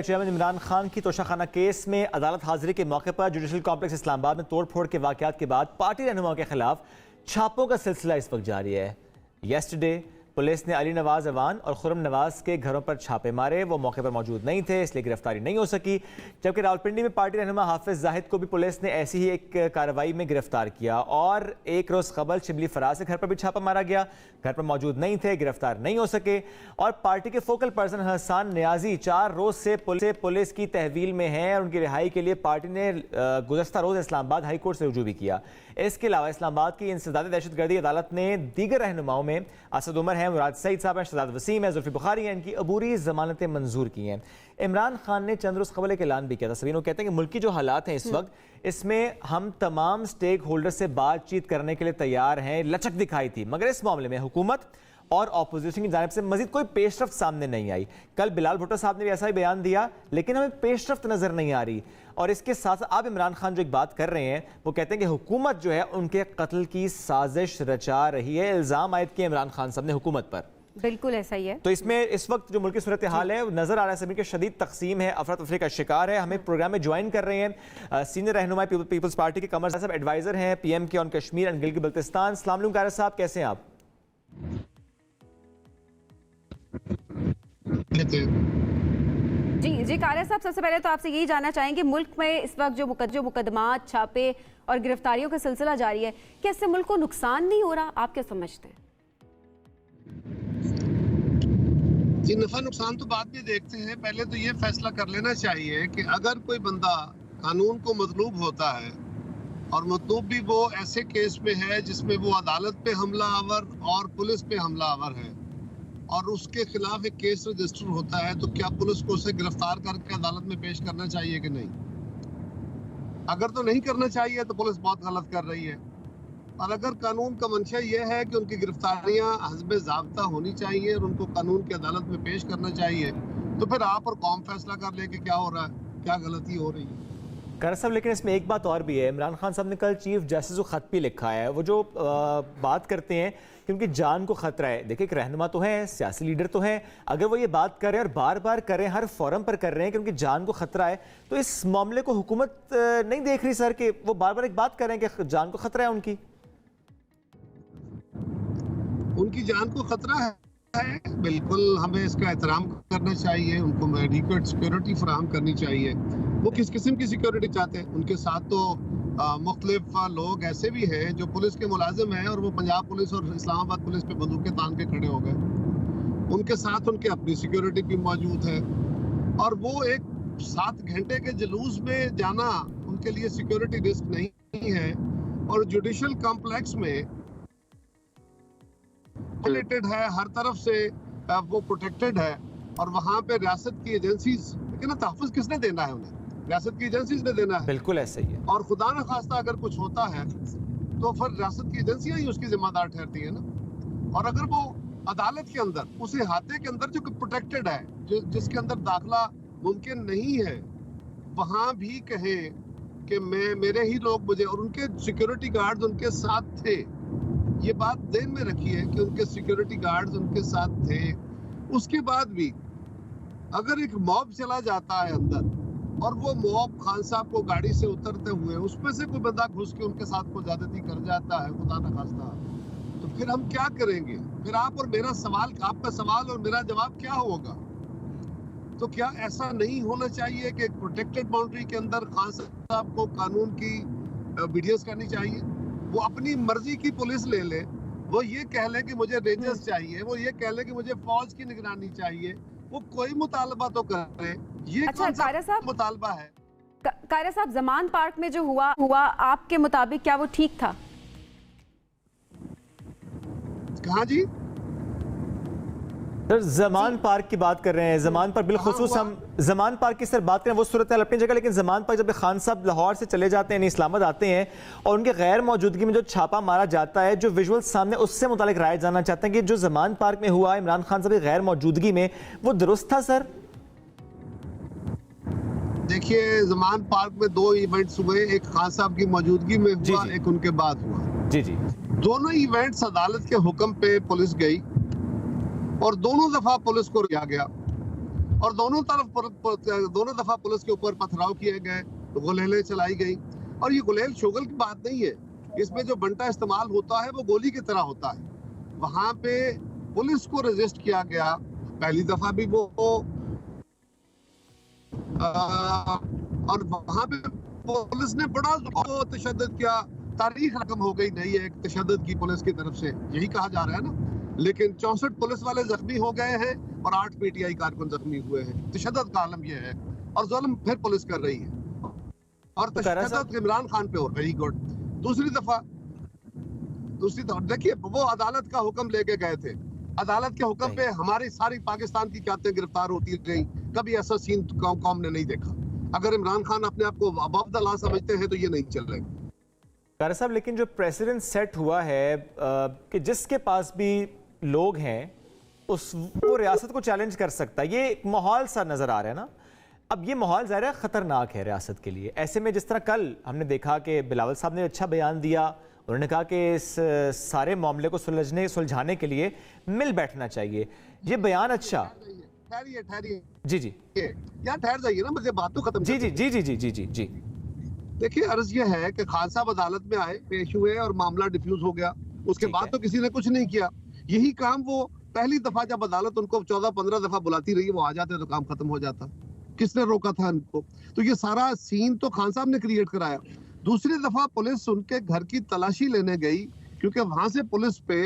Chairman Imran Khan की Toshakhana case में अदालत हाजिरी के मौके पर जुडिशल कॉम्प्लेक्स इस्लामाबाद में तोड़फोड़ के वाकयात के बाद पार्टी रहनुमाओं के खिलाफ छापों का सिलसिला इस वक्त जारी है। यस्टरडे पुलिस ने अली नवाज अवान और खुर्रम नवाज के घरों पर छापे मारे। वो मौके पर मौजूद नहीं थे, इसलिए गिरफ्तारी नहीं हो सकी। जबकि रावलपिंडी में पार्टी रहनुमा हाफिज जाहिद को भी पुलिस ने ऐसी ही एक कार्रवाई में गिरफ्तार किया। और एक रोज़ कबल शिबली फराज के घर पर भी छापा मारा गया। घर पर मौजूद नहीं थे, गिरफ्तार नहीं हो सके। और पार्टी के फोकल पर्सन हसन नियाजी 4 रोज़ से पुलिस की तहवील में हैं और उनकी रिहाई के लिए पार्टी ने गुज़श्ता रोज़ इस्लामाबाद हाई कोर्ट से रुजू भी किया। इसके अलावा इस्लामाबाद की इंसदादी दहशतगर्दी अदालत ने दीगर रहनुमाओं में असद उमर हैं, मुराद सईद साहब हैं, शहजाद वसीम है, जुल्फी बुखारी हैं, इनकी अबूरी जमानतें मंजूर की हैं। इमरान खान ने चंद रोज़ कबल एक ऐलान भी किया था। सभी लोग कहते हैं कि मुल्क की जो हालात हैं इस वक्त, इसमें हम तमाम स्टेक होल्डर से बातचीत करने के लिए तैयार हैं। लचक दिखाई थी, मगर इस मामले में हुकूमत और ऑपोजिशन की जानिब से मजीद कोई पेशरफ्त सामने नहीं आई। कल बिलाल भुट्टो साहब ने भी ऐसा ही बयान दिया, लेकिन हमें पेशरफ्त नजर नहीं आ रही। और इसके साथ आप इमरान खान जो एक बात कर रहे हैं, वो कहते हैं कि हुकूमत जो है उनके कत्ल की साजिश रचा रही है। इल्जाम आयद किए इमरान खान साहब ने हुकूमत पर। बिल्कुल ऐसा ही है। तो इसमें इस वक्त जो मुल्क की सूरत हाल है नजर आ रहा है सभी के शदीद तकसीम है, अफरा तफरी का शिकार है। हमें प्रोग्राम में ज्वाइन कर रहे हैं सीनियर रहनुमा पीपल्स पार्टी के कमर साहब, एडवाइजर हैं PM के ऑन कश्मीर एंड गिलगित बल्तिस्तान। अस्सलाम वालेकुम कारस साहब, कैसे हैं आप? जी कारस साहब, सबसे पहले तो आपसे यही जानना चाहेंगे, मुल्क में इस वक्त जो मुकदमात, छापे और गिरफ्तारियों का सिलसिला जारी है, क्या इससे मुल्क को नुकसान नहीं हो रहा? आप क्या समझते हैं? जी, नफा नुकसान तो बाद में देखते हैं। पहले तो ये फैसला कर लेना चाहिए कि अगर कोई बंदा कानून को मतलूब होता है और मतलूब भी वो ऐसे केस में है जिसमें वो अदालत पे हमलावर और पुलिस पे हमलावर है और उसके खिलाफ एक केस रजिस्टर होता है, तो क्या पुलिस को उसे गिरफ्तार करके अदालत में पेश करना चाहिए कि नहीं? अगर तो नहीं करना चाहिए तो पुलिस बहुत गलत कर रही है। और अगर कानून का मंशा यह है कि उनकी गिरफ्तारियां हस्बे ज़ाब्ता होनी चाहिए और उनको कानून की अदालत में पेश करना चाहिए, तो फिर आप और कौम फैसला कर ले कि क्या हो रहा है, क्या गलती हो रही है। कर साहब, लेकिन इसमें एक बात और भी है। इमरान खान साहब ने कल चीफ जस्टिस को खत भी लिखा है। वो जो बात करते हैं कि उनकी जान को खतरा है। देखिए, एक रहनुमा तो है, सियासी लीडर तो है, अगर वो ये बात कर रहे हैं और बार बार कर रहे हैं, हर फोरम पर कर रहे हैं कि उनकी जान को खतरा है, तो इस मामले को हुकूमत नहीं देख रही सर कि वो बार बार एक बात कर रहे हैं कि जान को खतरा है उनकी जान को खतरा है। बिल्कुल हमें इसका एहतराम करना चाहिए, उनको एडिक्वेट सिक्योरिटी फराहम करनी चाहिए। वो किस किस्म की सिक्योरिटी चाहते हैं? उनके साथ तो मुख्तलिफ लोग ऐसे भी हैं जो पुलिस के मुलाजिम हैं और वो पंजाब पुलिस और इस्लामाबाद पुलिस पे बंदूकें तान के खड़े हो गए। उनके साथ उनके अपनी सिक्योरिटी भी मौजूद है और वो एक 7 घंटे के जुलूस में जाना उनके लिए सिक्योरिटी रिस्क नहीं है। और जुडिशल कॉम्प्लेक्स में है, हर तरफ से वो प्रोटेक्टेड है और वहाँ पे रियासत की एजेंसीज, लेकिन ना तहफ़्फ़ुज़ किसने देना है? उन्हें रियासत की एजेंसीज ने देना है। बिल्कुल ऐसा ही है। और खुदा न खास्ता अगर कुछ होता है तो फिर रियासत की एजेंसियां ही उसकी जिम्मेदार ठहरती है ना। और अगर वो अदालत के अंदर उस अहाते के अंदर जो प्रोटेक्टेड है, जिसके अंदर दाखिला मुमकिन नहीं है, वहाँ भी कहें कि मेरे ही लोग मुझे, और उनके सिक्योरिटी गार्ड्स उनके साथ थे, ये बात ध्यान में रखिए कि उनके सिक्योरिटी गार्ड्स उनके साथ थे। उसके बाद भी अगर एक मॉब चला जाता है अंदर और वो मॉब खान साहब को गाड़ी से उतरते हुए उसमें से कोई बंदा घुस के उनके साथ कोई ज्यादती कर जाता है, खुदा न खास्ता, तो फिर हम क्या करेंगे? फिर आप और मेरा सवाल, आपका सवाल और मेरा जवाब क्या होगा? तो क्या ऐसा नहीं होना चाहिए कि एक प्रोटेक्टेड बाउंड्री के अंदर खान साहब को कानून की वीडियोस करनी चाहिए? वो अपनी मर्जी की पुलिस ले ले, वो ये कह ले कि मुझे रेंजर्स चाहिए, वो ये कह ले कि मुझे फौज की निगरानी चाहिए, वो कोई मुतालबा तो करे। ये अच्छा, कारा साहब, मुतालबा है। कारा साहब, जमान पार्क में जो हुआ आपके मुताबिक क्या वो ठीक था? कहाँ जी? सर, जमान पार्क की बात कर रहे हैं। जमान पर बिलखुसूस हम जमान पार्क की सर बात करें, वो सूरत है अपनी जगह, लेकिन जमान पार्क जब खान साहब लाहौर से चले जाते हैं, इस्लामाबाद आते हैं और उनके गैर मौजूदगी में जो छापा मारा जाता है, जो विजुअल सामने, उससे मुतालिक राय जानना चाहते हैं कि जो जमान पार्क में हुआ इमरान खान साहब की गैर मौजूदगी में, वो दुरुस्त था सर? देखिए, जमान पार्क में 2 इवेंट्स हुए, एक खान साहब की मौजूदगी में हुआ, एक उनके बाद हुआ। जी। दोनों इवेंट्स अदालत के हुक्म पे पुलिस गई और दोनों दफा पुलिस को किया गया और दोनों दफा पुलिस के ऊपर पथराव किए गए, गुलेलें चलाई गई। और ये गुलेल शोगल की बात नहीं है, इसमें जो बंटा इस्तेमाल होता है वो गोली की तरह होता है। वहां पे पुलिस को रेजिस्ट किया गया, पहली दफा भी वो और वहां पे पुलिस ने बड़ा तशद्दुद किया। तारीख रकम हो गई नहीं है तशद्दुद की पुलिस की तरफ से, यही कहा जा रहा है ना। लेकिन 64 पुलिस वाले जख्मी हो गए हैं और 8 पीटीआई कारकुन जख्मी हुए हैं। तशद्दुद का आलम यह है और जुल्म फिर पुलिस कर रही है और तशद्दुद इमरान खान पे हो। Very good. दूसरी दफा देखिए, वो अदालत का हुक्म लेके गए थे, अदालत के हुक्म पे हमारी सारी पाकिस्तान की क्यादतें गिरफ्तार होती रही। कभी ऐसा सीन कौम ने नहीं देखा। अगर इमरान खान अपने आप को अबव द लॉ समझते हैं तो ये नहीं चल रहे। कारी साहब, लेकिन जो प्रेसिडेंट सेट हुआ है कि जिसके पास भी लोग हैं वो रियासत को चैलेंज कर सकता है, ये एक माहौल सा नजर आ रहा है ना। अब ये माहौल ज़ाहिर है खतरनाक है रियासत के लिए। ऐसे में जिस तरह कल हमने देखा कि बिलावल साहब ने अच्छा बयान दिया, उन्होंने कहा कि इस सारे मामले को सुलझाने के लिए मिल बैठना चाहिए। ये बयान अच्छा। ठहरिए जी जी यार, ठहर जाइए ना, मुझे बात तो खत्म। जी जी जी जी जी जी जी जी देखिए, अर्ज ये है कि खान साहब अदालत में आए, पेश हुए और मामला डिफ्यूज हो गया। उसके बाद तो किसी ने कुछ नहीं किया। यही काम वो पहली दफा जब अदालत उनको 14-15 दफा बुलाती रही, वो आ जाते तो काम खत्म हो जाता। किसने रोका था इनको? तो ये सारा सीन तो खान साहब ने क्रिएट कराया। दूसरी दफा पुलिस उनके घर की तलाशी लेने गई क्योंकि वहां से पुलिस पे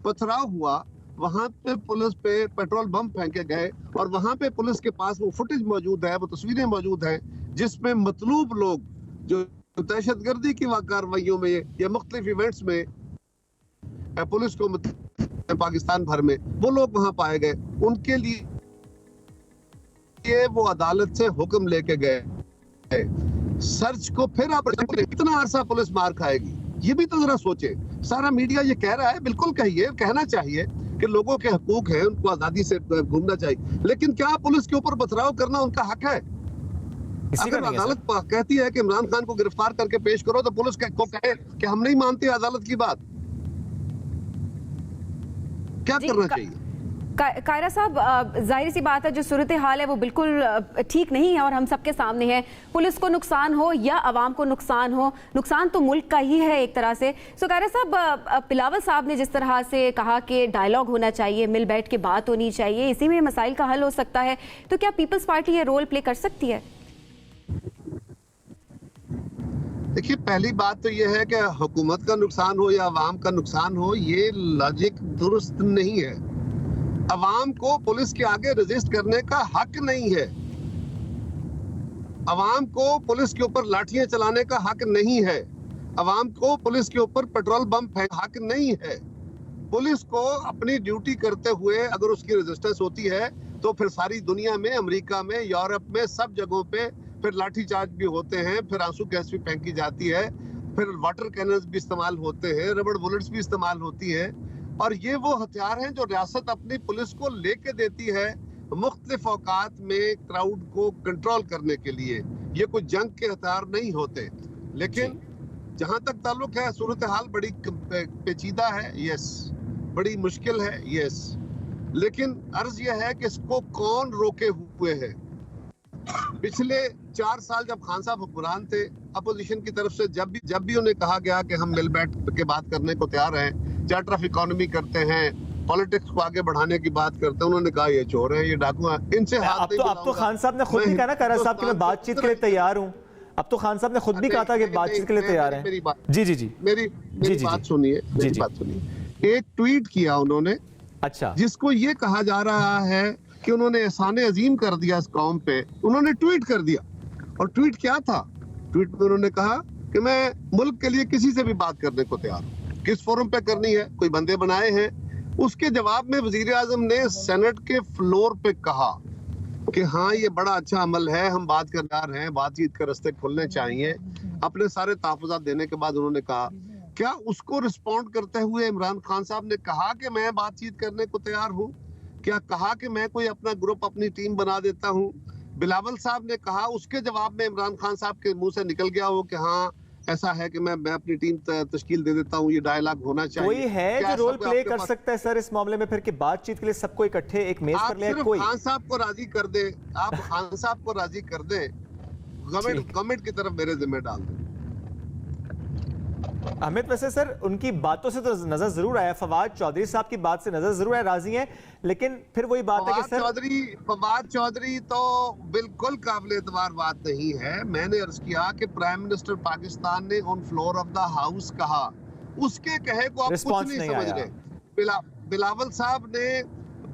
पथराव हुआ, वहां पे पुलिस पे पेट्रोल बम फेंके गए और वहां पे पुलिस के पास वो फुटेज मौजूद है, वो तस्वीरें मौजूद हैं जिसमें मतलूब लोग जो दहशतगर्दी की कार्रवाइयों में या मुख्तलिफ इवेंट्स में पुलिस को पाकिस्तान भर में वो लोग वहां पाए गए। उनके लिए वो अदालत से हुक्म लेके गए सर्च को। फिर आप कितना अरसा पुलिस मार खाएगी, ये भी तो जरा सोचे। सारा मीडिया ये कह रहा है, बिल्कुल कहिए, कहना चाहिए कि लोगों के हकूक हैं, उनको आजादी से घूमना चाहिए, लेकिन क्या पुलिस के ऊपर पथराव करना उनका हक है? अगर अदालत कहती है कि इमरान खान को गिरफ्तार करके पेश करो तो पुलिस को कहे कि हम नहीं मानते अदालत की बात, क्या करना चाहिए? कायरा साहब, जाहिर सी बात है जो सूरत हाल है वो बिल्कुल ठीक नहीं है और हम सबके सामने है। पुलिस को नुकसान हो या आवाम को नुकसान हो, नुकसान तो मुल्क का ही है एक तरह से। सो कायरा साहब, बिलावल साहब ने जिस तरह से कहा कि डायलॉग होना चाहिए, मिल बैठ के बात होनी चाहिए, इसी में मसाइल का हल हो सकता है, तो क्या पीपल्स पार्टी ये रोल प्ले कर सकती है? देखिए, पहली बात तो यह है कि हुकूमत का नुकसान हो या अवाम का नुकसान हो, ये लॉजिक दुरुस्त नहीं है। अवाम को पुलिस के आगे रेजिस्ट करने का हक नहीं है। अवाम को पुलिस के ऊपर लाठियां चलाने का हक नहीं है। अवाम को पुलिस के ऊपर पेट्रोल बम फेंक हक नहीं है। पुलिस को अपनी ड्यूटी करते हुए अगर उसकी रेजिस्टेंस होती है तो फिर सारी दुनिया में, अमेरिका में, यूरोप में, सब जगहों पे फिर लाठी चार्ज भी होते हैं, फिर आंसू गैस भी फेंकी जाती है, फिर वाटर कैनन्स भी इस्तेमाल होते हैं, रबड़ बुलेट्स भी इस्तेमाल होती है। और ये वो हथियार हैं जो रियासत अपनी पुलिस को लेके देती है मुख्तलिफ औकात में क्राउड को कंट्रोल करने के लिए। ये कोई जंग के हथियार नहीं होते। लेकिन जहां तक ताल्लुक है, सूरत हाल बड़ी पेचीदा है, यस, बड़ी मुश्किल है, यस, लेकिन अर्ज यह है कि इसको कौन रोके हुए है। पिछले 4 साल जब खान साहब हुक्मरान थे, अपोजिशन की तरफ से जब भी उन्हें कहा गया कि हम मिल बैठ के बात करने को तैयार हैं, चार्टर ऑफ इकोनॉमी करते हैं, पॉलिटिक्स को आगे बढ़ाने की बात करते हैं, उन्होंने कहा ये चोर हैं, ये डाकू हैं, इनसे हाथ नहीं मिलाऊंगा। अब तो खान साहब ने खुद भी कहा ना, कायरा साहब कि मैं बातचीत के लिए तैयार हूं। अब तो खान साहब ने खुद भी कहा था कि बातचीत के लिए तैयार हैं। जी जी जी मेरी बात सुनिए, मेरी बात सुनिए। एक ट्वीट किया उन्होंने, अच्छा, जिसको ये कहा जा रहा है कि उन्होंने एहसान अजीम कर दिया इस कौम पे। उन्होंने ट्वीट कर दिया, और ट्वीट क्या था? ट्वीट में उन्होंने कहा कि मैं मुल्क के लिए किसी से भी बात करने को तैयार हूँ। किस फोरम पे करनी है, कोई बंदे बनाए हैं। उसके जवाब में वजीर आजम ने सेनेट के फ्लोर पे कहा कि हाँ, ये बड़ा अच्छा अमल है, हम बात कर तैयार हैं, बातचीत के रास्ते खुलने चाहिए। अपने सारे तहफ़्फ़ुज़ात देने के बाद उन्होंने कहा, क्या उसको रिस्पॉन्ड करते हुए इमरान खान साहब ने कहा कि मैं बातचीत करने को तैयार हूँ? क्या कहा कि मैं कोई अपना ग्रुप, अपनी टीम बना देता हूँ? बिलावल साहब ने कहा, उसके जवाब में इमरान खान साहब के मुंह से निकल गया हो कि हाँ, ऐसा है कि मैं अपनी टीम तश्कील दे देता हूँ, ये डायलॉग होना चाहिए। कोई है क्या जो रोल ऐसा कोई प्ले आपके कर पास- सकता है सर इस मामले में फिर कि बातचीत के लिए सबको इकट्ठे एक मेज आप पर ले सिर्फ कोई? खान साहब को राजी कर दे, आप खान साहब को राजी कर दे, गवर्नमेंट की तरफ मेरे जिम्मे डाल दे। अमित, वैसे सर उनकी बातों से तो नजर जरूर आया, फवाद चौधरी साहब की बात से नजर जरूर आया राजी हैं, लेकिन फिर वही बात है कि सर फवाद चौधरी तो बिल्कुल काबिल एतबार बात नहीं है। मैंने अर्ज किया कि प्राइम मिनिस्टर पाकिस्तान ने on floor of the house कहा, उसके कहे को आप कुछ रिस्पॉन्स नहीं नहीं समझ आया। रहे। बिलावल साहब ने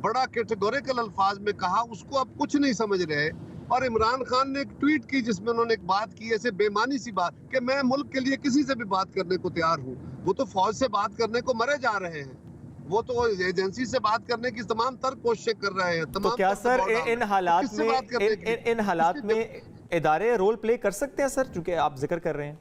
बड़ा कैटेगोरिकल अल्फाज में कहा, उसको आप कुछ नहीं समझ रहे। और इमरान खान ने एक ट्वीट की जिसमें उन्होंने एक बात की, ऐसे बेमानी सी बात कि मैं मुल्क के लिए किसी से भी बात करने को तैयार हूँ। वो तो फौज से बात करने को मरे जा रहे हैं, वो तो एजेंसी से बात करने की तमाम तर कोशिशें कर रहे हैं। तो क्या सर इन हालात में इदारे रोल प्ले कर सकते हैं सर, चूंकि आप जिक्र कर रहे हैं?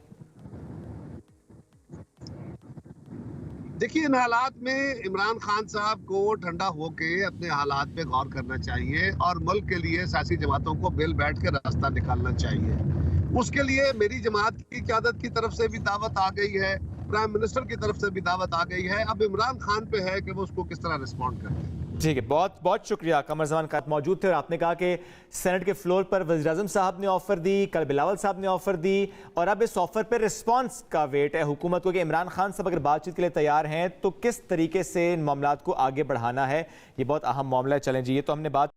देखिए, इन हालात में इमरान खान साहब को ठंडा होके अपने हालात पे गौर करना चाहिए और मुल्क के लिए सियासी जमातों को बिल बैठ के रास्ता निकालना चाहिए। उसके लिए मेरी जमात की क़यादत की तरफ से भी दावत आ गई है, प्राइम मिनिस्टर की तरफ से भी दावत आ गई है। अब इमरान खान पे है कि वो उसको किस तरह रिस्पॉन्ड करते हैं। ठीक है, बहुत बहुत शुक्रिया। कमर जमान खान मौजूद थे और आपने कहा कि सेनेट के फ्लोर पर वज़ीर-ए-आज़म साहब ने ऑफर दी, कल बिलावल साहब ने ऑफर दी और अब इस ऑफर पर रिस्पांस का वेट है हुकूमत को कि इमरान खान साहब अगर बातचीत के लिए तैयार हैं तो किस तरीके से इन मामलात को आगे बढ़ाना है। ये बहुत अहम मामला है। चलें जी, ये तो हमने बात